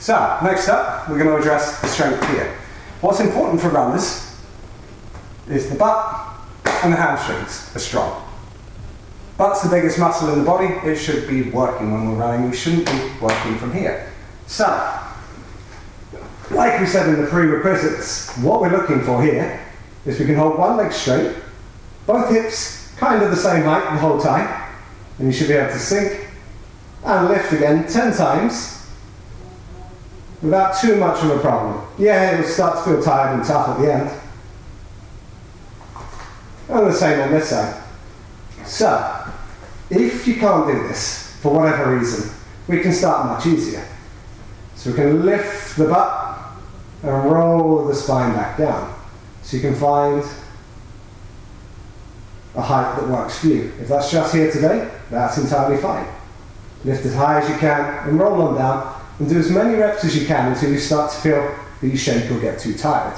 So, next up, we're going to address the strength here. What's important for runners is the butt and the hamstrings are strong. Butt's the biggest muscle in the body. It should be working when we're running. We shouldn't be working from here. So, like we said in the prerequisites, what we're looking for here is we can hold one leg straight, both hips kind of the same height the whole time, and you should be able to sink and lift again 10 times without too much of a problem. Yeah, it will start to feel tired and tough at the end. And the same on this side. So, if you can't do this, for whatever reason, we can start much easier. So we can lift the butt and roll the spine back down. So you can find a height that works for you. If that's just here today, that's entirely fine. Lift as high as you can and roll on down and do as many reps as you can until you start to feel that you shake or get too tired.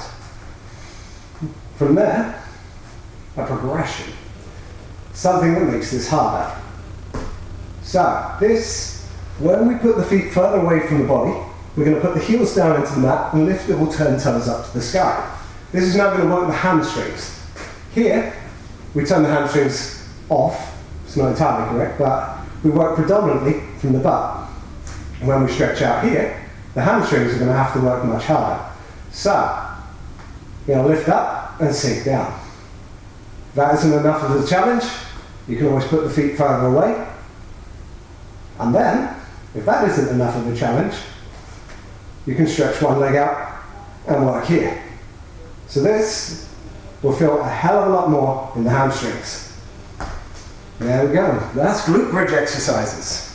From there, a progression. Something that makes this harder. So this, when we put the feet further away from the body, we're going to put the heels down into the mat and lift the all-turn toes up to the sky. This is now going to work the hamstrings. Here, we turn the hamstrings off. It's not entirely correct, but we work predominantly from the butt. And when we stretch out here, the hamstrings are going to have to work much harder. So, we're going to lift up and sink down. If that isn't enough of the challenge, you can always put the feet further away. And then, if that isn't enough of a challenge, you can stretch one leg out and work here. So this will feel a hell of a lot more in the hamstrings. There we go. That's glute bridge exercises.